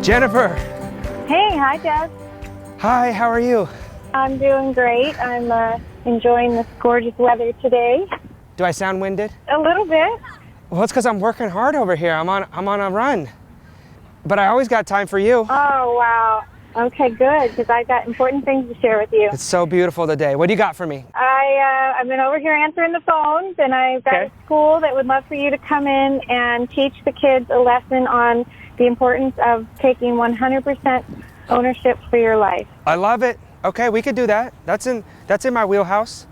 Jennifer. Hey, hi, Jess. Hi, how are you? I'm doing great. I'm enjoying this gorgeous weather today. Do I sound winded? A little bit. Well, it's because I'm working hard over here. I'm on a run. But I always got time for you. Oh, wow. Okay, good, because I've got important things to share with you. It's so beautiful today. What do you got for me? I've been over here answering the phones, and I've got a school that would love for you to come in and teach the kids a lesson on the importance of taking 100% ownership for your life. I love it. Okay, we could do that. That's in my wheelhouse.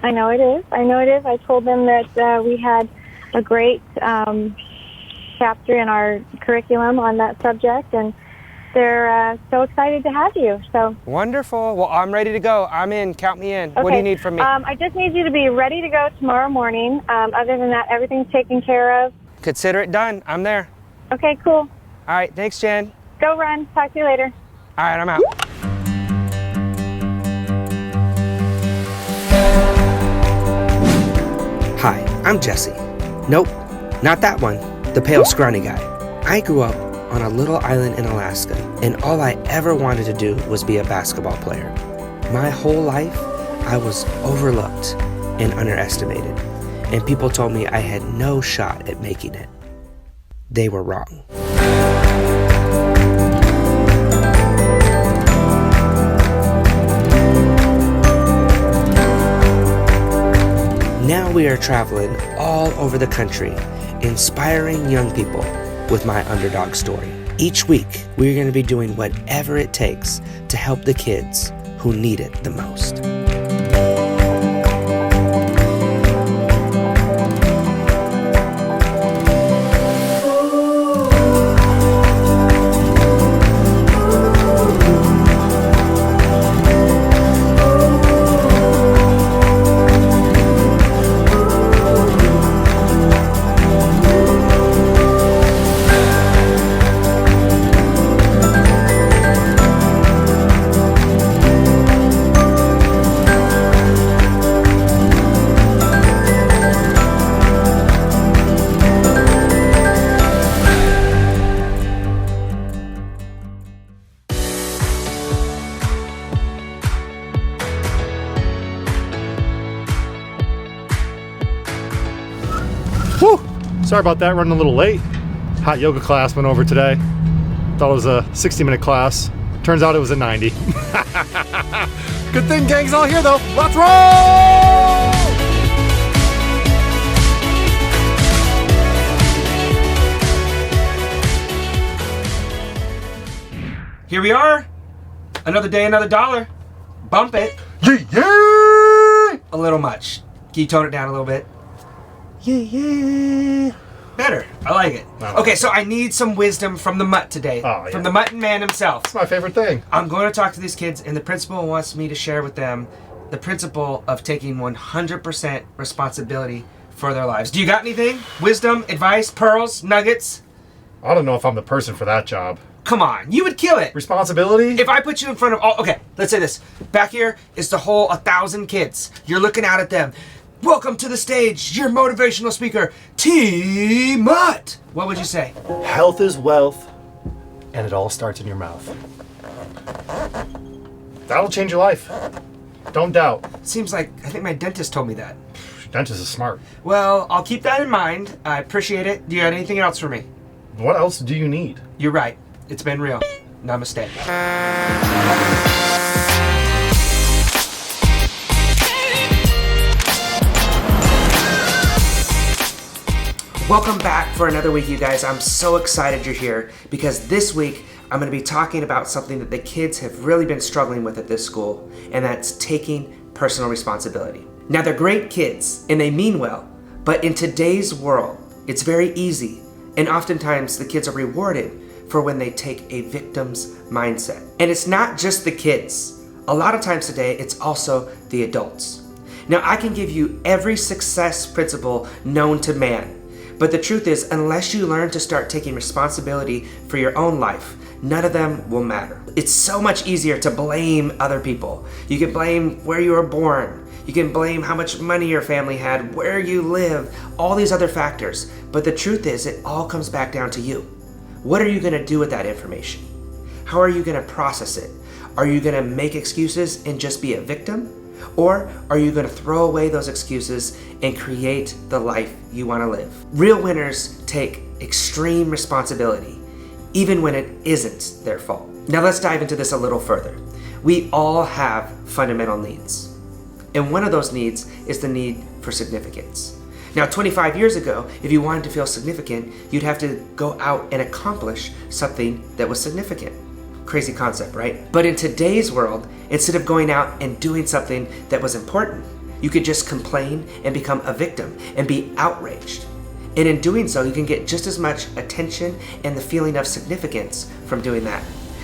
I know it is. I told them that we had a great chapter in our curriculum on that subject, and they're so excited to have you. So wonderful. Well, I'm ready to go. I'm in. Count me in. Okay. What do you need from me? I just need you to be ready to go tomorrow morning. Other than that, everything's taken care of. Consider it done. I'm there. Okay, cool. All right. Thanks, Jen. Go run. Talk to you later. All right. I'm out. Hi, I'm Jesse. Nope, not that one. The pale, scrawny guy. I grew up on a little island in Alaska, and all I ever wanted to do was be a basketball player. My whole life, I was overlooked and underestimated, and people told me I had no shot at making it. They were wrong. Now we are traveling all over the country, inspiring young people with my underdog story. Each week, we're going to be doing whatever it takes to help the kids who need it the most. Whew! Sorry about that, running a little late. Hot yoga class went over today. Thought it was a 60-minute class. Turns out it was a 90. Good thing gang's all here though. Let's roll! Here we are. Another day, another dollar. Bump it. Yeah! A little much. Can you tone it down a little bit? Yeah. Better. I like it. No. Okay, so I need some wisdom from the mutt today. Oh, yeah. From the mutton man himself. It's my favorite thing. I'm going to talk to these kids, and the principal wants me to share with them the principle of taking 100% responsibility for their lives. Do you got anything? Wisdom, advice, pearls, nuggets? I don't know if I'm the person for that job. Come on, you would kill it. Responsibility? If I put you in front of all, okay, let's say this. Back here is the whole 1,000 kids. You're looking out at them. Welcome to the stage, your motivational speaker, T. Mutt. What would you say? Health is wealth, and it all starts in your mouth. That'll change your life. Don't doubt. Seems like, I think my dentist told me that. Dentist is smart. Well, I'll keep that in mind. I appreciate it. Do you have anything else for me? What else do you need? You're right. It's been real. Namaste. Welcome back for another week, you guys. I'm so excited you're here because this week I'm going to be talking about something that the kids have really been struggling with at this school, and that's taking personal responsibility. Now, they're great kids and they mean well, but in today's world, it's very easy, and oftentimes the kids are rewarded for when they take a victim's mindset. And it's not just the kids. A lot of times today, it's also the adults. Now, I can give you every success principle known to man, but the truth is, unless you learn to start taking responsibility for your own life, none of them will matter. It's so much easier to blame other people. You can blame where you were born. You can blame how much money your family had, where you live, all these other factors. But the truth is, it all comes back down to you. What are you going to do with that information? How are you going to process it? Are you going to make excuses and just be a victim? Or are you going to throw away those excuses and create the life you want to live? Real winners take extreme responsibility, even when it isn't their fault. Now let's dive into this a little further. We all have fundamental needs. And one of those needs is the need for significance. Now, 25 years ago, if you wanted to feel significant, you'd have to go out and accomplish something that was significant. Crazy concept, right? But in today's world, instead of going out and doing something that was important, you could just complain and become a victim and be outraged. And in doing so, you can get just as much attention and the feeling of significance from doing that.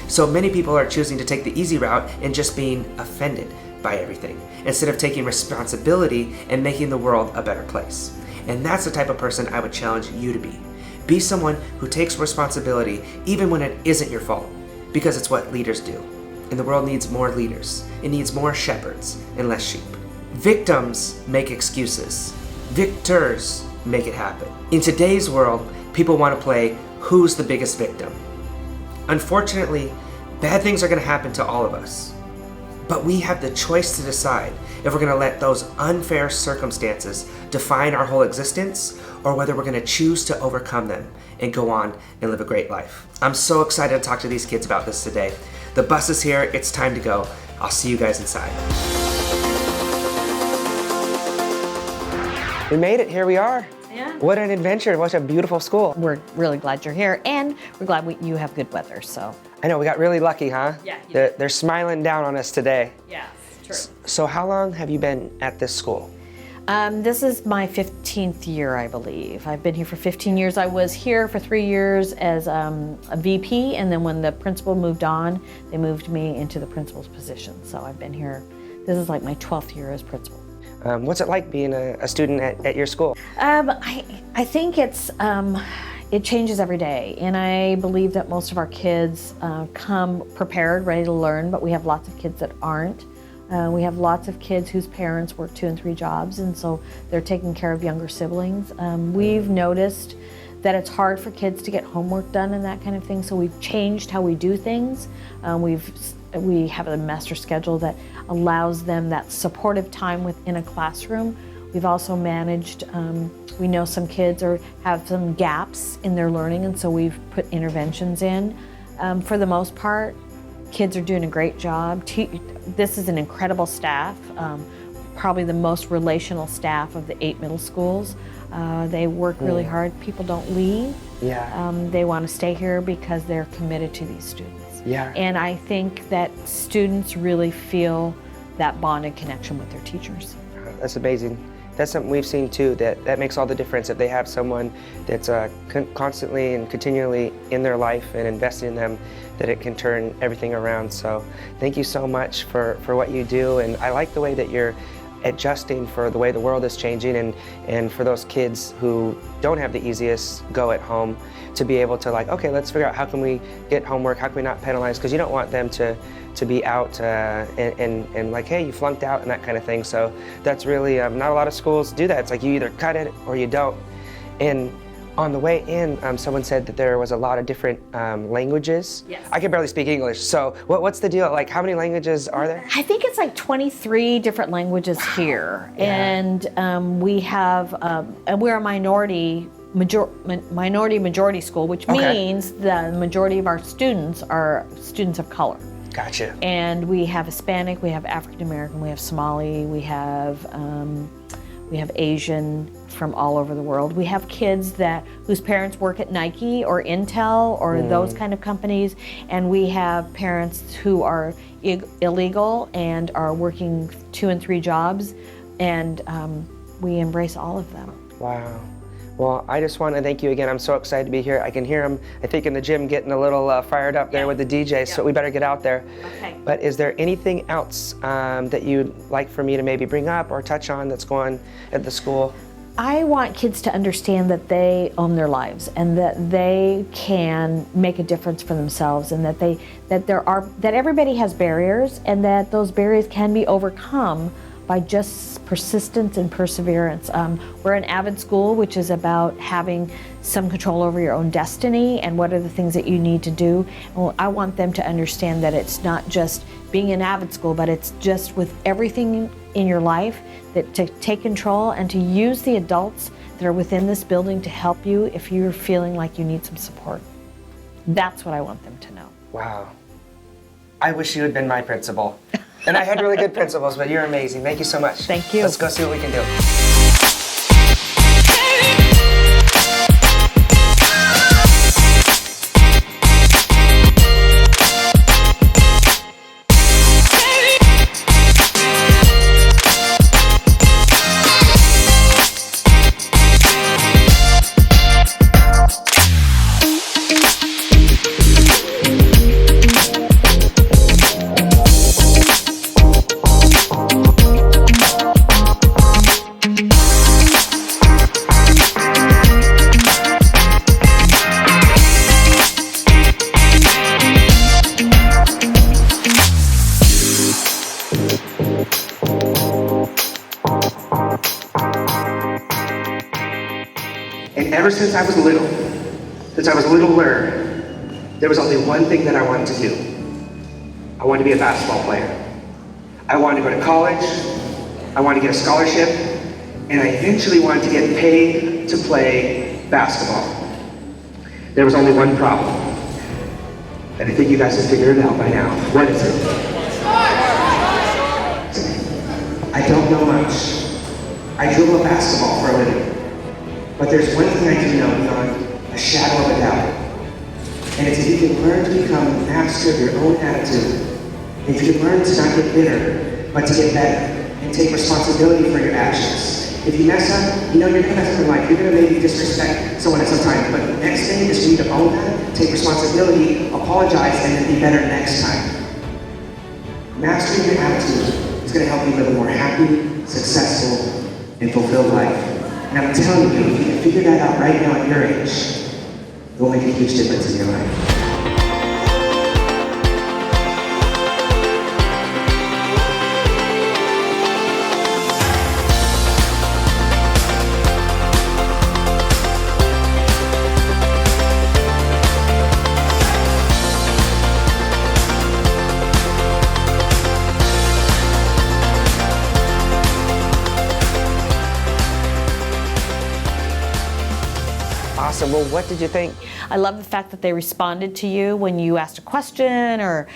So many people are choosing to take the easy route and just being offended by everything, instead of taking responsibility and making the world a better place. And that's the type of person I would challenge you to be. Be someone who takes responsibility even when it isn't your fault, because it's what leaders do. And the world needs more leaders. It needs more shepherds and less sheep. Victims make excuses. Victors make it happen. In today's world, people want to play who's the biggest victim. Unfortunately, bad things are going to happen to all of us. But we have the choice to decide if we're going to let those unfair circumstances define our whole existence, or whether we're going to choose to overcome them and go on and live a great life. I'm so excited to talk to these kids about this today. The bus is here. It's time to go. I'll see you guys inside. We made it. Here we are. Yeah. What an adventure. What a beautiful school. We're really glad you're here, and we're glad you have good weather, so. I know, we got really lucky, huh? Yeah, you They're smiling down on us today. Yes, true. So how long have you been at this school? This is my 15th year, I believe. I've been here for 15 years. I was here for 3 years as a VP, and then when the principal moved on, they moved me into the principal's position. So I've been here, this is like my 12th year as principal. What's it like being a student at your school? I think it changes every day, and I believe that most of our kids come prepared, ready to learn, but we have lots of kids that aren't. We have lots of kids whose parents work 2 and 3 jobs, and so they're taking care of younger siblings. We've noticed that it's hard for kids to get homework done and that kind of thing, so we've changed how we do things. We have a master schedule that allows them that supportive time within a classroom. We've also managed, we know some kids have some gaps in their learning, and so we've put interventions in. For the most part, kids are doing a great job. This is an incredible staff, probably the most relational staff of the 8 middle schools. They work really hard. People don't leave. Yeah. They want to stay here because they're committed to these students. Yeah. And I think that students really feel that bonded connection with their teachers. That's amazing. That's something we've seen too, that makes all the difference. If they have someone that's constantly and continually in their life and investing in them, that it can turn everything around. So thank you so much for what you do. And I like the way that you're adjusting for the way the world is changing, and for those kids who don't have the easiest go at home, to be able to okay, let's figure out how can we get homework, how can we not penalize, because you don't want them to be out and like, hey, you flunked out and that kind of thing. So that's really, not a lot of schools do that. It's like you either cut it or you don't. And on the way in, someone said that there was a lot of different languages. Yes. I can barely speak English, so what's the deal? Like, how many languages are there? I think it's like 23 different languages here. Yeah. And we have, and we're a minority majority school, which means the majority of our students are students of color. Gotcha. And we have Hispanic, we have African American, we have Somali, we have Asian from all over the world. We have kids whose parents work at Nike or Intel or those kind of companies, and we have parents who are illegal and are working 2 and 3 jobs, and we embrace all of them. Wow. Well, I just want to thank you again. I'm so excited to be here. I can hear him, I think, in the gym getting a little fired up there with the DJ, so we better get out there. Okay. But is there anything else that you'd like for me to maybe bring up or touch on that's going at the school? I want kids to understand that they own their lives and that they can make a difference for themselves, and that everybody has barriers, and that those barriers can be overcome by just persistence and perseverance. We're an AVID school, which is about having some control over your own destiny and what are the things that you need to do. And I want them to understand that it's not just being an AVID school, but it's just with everything in your life, that to take control and to use the adults that are within this building to help you if you're feeling like you need some support. That's what I want them to know. Wow. I wish you had been my principal. And I had really good principals, but you're amazing. Thank you so much. Thank you. Let's go see what we can do. And ever since I was little, there was only one thing that I wanted to do. I wanted to be a basketball player. I wanted to go to college, I wanted to get a scholarship, and I eventually wanted to get paid to play basketball. There was only one problem, and I think you guys have figured it out by now. What is it? I don't know much. I dribble a basketball for a living. But there's one thing I do know beyond a shadow of a doubt. And it's if you can learn to become the master of your own attitude, if you can learn to not get bitter, but to get better, and take responsibility for your actions. If you mess up, you know you're gonna mess up in life. You're gonna maybe disrespect someone at some time. But the next thing is for you to own that, take responsibility, apologize, and then be better next time. Mastering your attitude is gonna help you live a more happy, successful, and fulfilled life. And I'm telling you, if you can figure that out right now at your age, it will make a huge difference in your life. Awesome. Well, what did you think? I love the fact that they responded to you when you asked a question, or,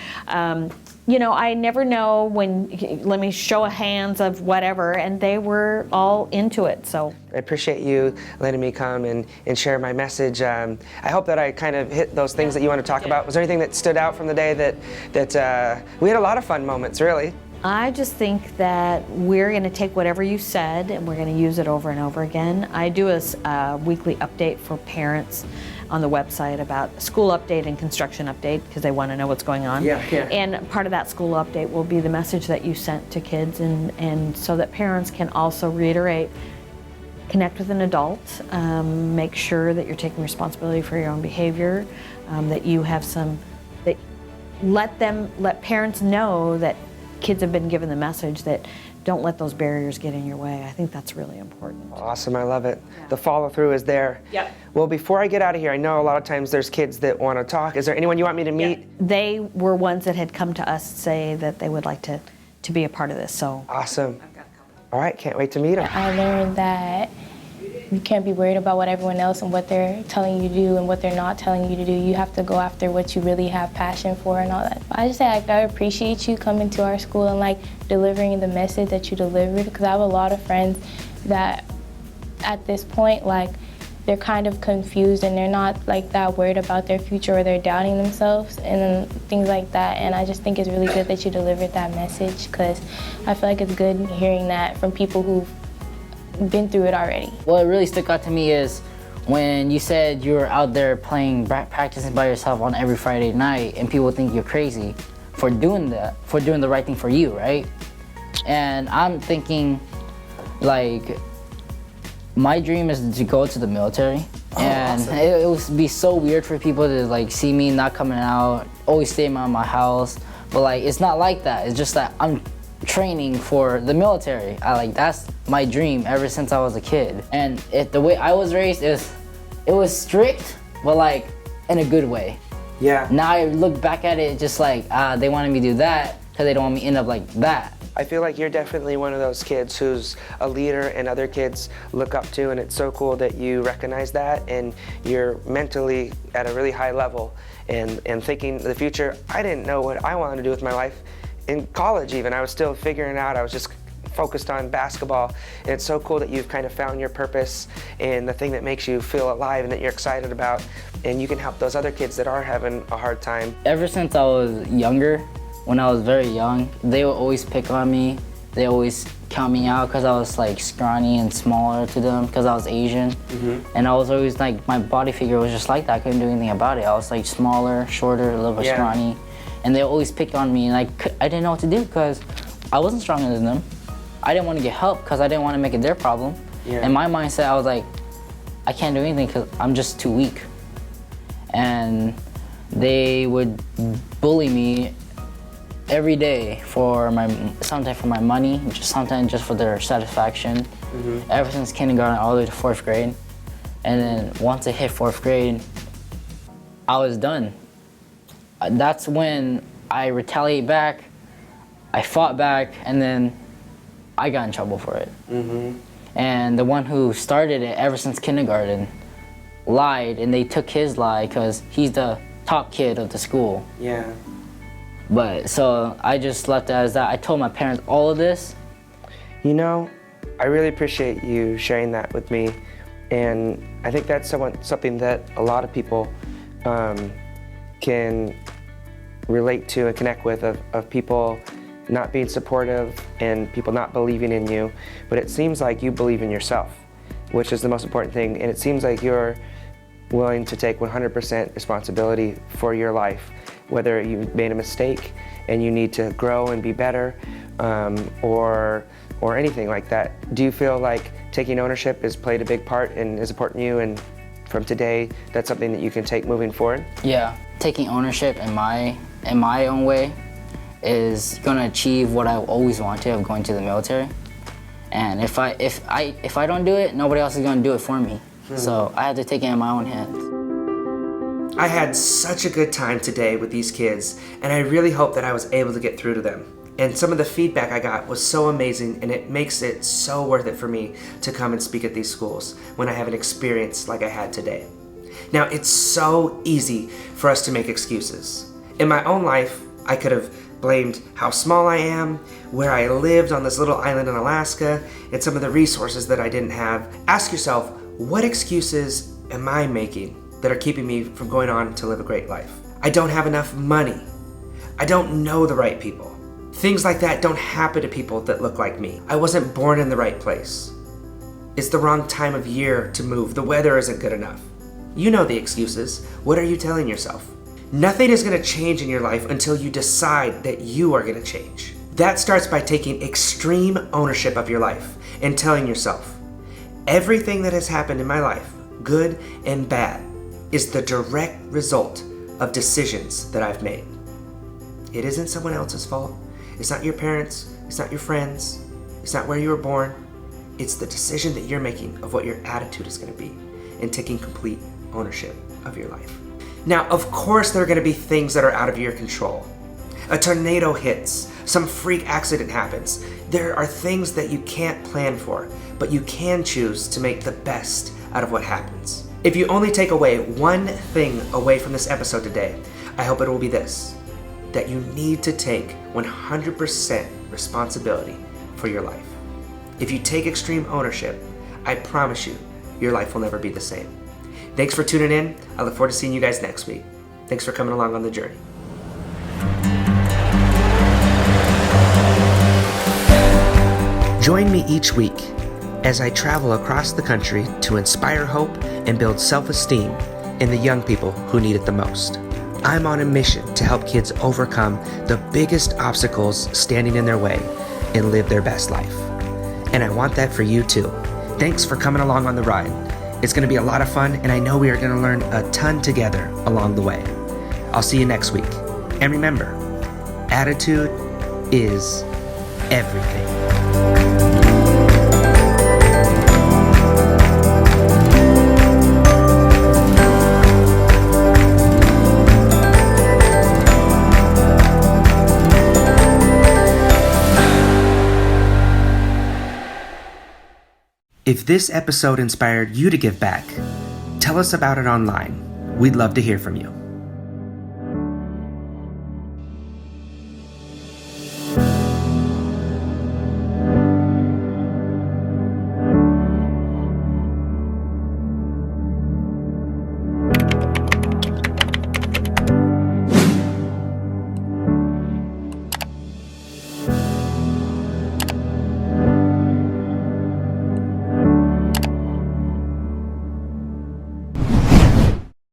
you know, I never know when, let me show a hands of whatever, and they were all into it, so. I appreciate you letting me come and share my message. I hope that I kind of hit those things that you want to talk about. Was there anything that stood out from the day that we had a lot of fun moments, really? I just think that we're going to take whatever you said and we're going to use it over and over again. I do a weekly update for parents on the website about school update and construction update because they want to know what's going on. Yeah. And part of that school update will be the message that you sent to kids, and so that parents can also reiterate, connect with an adult, make sure that you're taking responsibility for your own behavior, that you have some, that let parents know that kids have been given the message that don't let those barriers get in your way. I think that's really important. Awesome, I love it. Yeah. The follow through is there. Yep. Well, before I get out of here, I know a lot of times there's kids that want to talk. Is there anyone you want me to meet? Yep. They were ones that had come to us say that they would like to be a part of this, so. Awesome. I've got a couple. All right, can't wait to meet them. I learned that you can't be worried about what everyone else and what they're telling you to do and what they're not telling you to do. You have to go after what you really have passion for and all that. I just say I appreciate you coming to our school and delivering the message that you delivered, because I have a lot of friends that at this point they're kind of confused and they're not that worried about their future, or they're doubting themselves and things like that. And I just think it's really good that you delivered that message, because I feel like it's good hearing that from people who've been through it already. What really stuck out to me is when you said you were out there practicing by yourself on every Friday night, and people think you're crazy for doing that, for doing the right thing for you, right? And I'm thinking, my dream is to go to the military, and awesome. It would be so weird for people to see me not coming out, always staying at my house, but it's not like that. It's just that I'm training for the military. That's my dream ever since I was a kid. And the way I was raised it was strict, but like in a good way. Yeah. Now I look back at it just like they wanted me to do that because they don't want me to end up like that. I feel like you're definitely one of those kids who's a leader and other kids look up to, and it's so cool that you recognize that and you're mentally at a really high level and thinking the future. I didn't know what I wanted to do with my life in college even. I was still figuring it out. I was just focused on basketball, and it's so cool that you've kind of found your purpose and the thing that makes you feel alive and that you're excited about, and you can help those other kids that are having a hard time. Ever since I was younger, when I was very young, they would always pick on me. They always count me out because I was like scrawny and smaller to them because I was Asian. And I was always like, my body figure was just like that. I couldn't do anything about it. I was like smaller, shorter, a little bit scrawny. And they always picked on me, and I didn't know what to do because I wasn't stronger than them. I didn't want to get help because I didn't want to make it their problem. In my mindset, I was like, I can't do anything because I'm just too weak. And they would bully me every day sometimes for my money, sometimes just for their satisfaction. Ever since kindergarten all the way to 4th grade. And then once I hit 4th grade, I was done. That's when I retaliate back, I fought back, and then I got in trouble for it. And the one who started it ever since kindergarten lied, and they took his lie because he's the top kid of the school. But so I just left it as that. I told my parents all of this. You know, I really appreciate you sharing that with me, and I think that's something that a lot of people can relate to and connect with, of people not being supportive and people not believing in you. But it seems like you believe in yourself, which is the most important thing, and it seems like you're willing to take 100% responsibility for your life, whether you made a mistake and you need to grow and be better, or anything like that. Do you feel like taking ownership has played a big part and is important to you, and from today that's something that you can take moving forward? Yeah, taking ownership in my own way is gonna achieve what I always wanted of going to the military. And if I don't do it, nobody else is gonna do it for me. So I have to take it in my own hands. I had such a good time today with these kids, and I really hope that I was able to get through to them. And some of the feedback I got was so amazing, and it makes it so worth it for me to come and speak at these schools when I have an experience like I had today. Now, it's so easy for us to make excuses. In my own life, I could have blamed how small I am, where I lived on this little island in Alaska, and some of the resources that I didn't have. Ask yourself, what excuses am I making that are keeping me from going on to live a great life? I don't have enough money. I don't know the right people. Things like that don't happen to people that look like me. I wasn't born in the right place. It's the wrong time of year to move. The weather isn't good enough. You know the excuses. What are you telling yourself? Nothing is going to change in your life until you decide that you are going to change. That starts by taking extreme ownership of your life and telling yourself, everything that has happened in my life, good and bad, is the direct result of decisions that I've made. It isn't someone else's fault. It's not your parents. It's not your friends. It's not where you were born. It's the decision that you're making of what your attitude is going to be and taking complete ownership of your life. Now, of course, there are going to be things that are out of your control. A tornado hits, some freak accident happens. There are things that you can't plan for, but you can choose to make the best out of what happens. If you only take away one thing away from this episode today, I hope it will be this: that you need to take 100% responsibility for your life. If you take extreme ownership, I promise you, your life will never be the same. Thanks for tuning in. I look forward to seeing you guys next week. Thanks for coming along on the journey. Join me each week as I travel across the country to inspire hope and build self-esteem in the young people who need it the most. I'm on a mission to help kids overcome the biggest obstacles standing in their way and live their best life. And I want that for you too. Thanks for coming along on the ride. It's going to be a lot of fun, and I know we are going to learn a ton together along the way. I'll see you next week. And remember, attitude is everything. If this episode inspired you to give back, tell us about it online. We'd love to hear from you.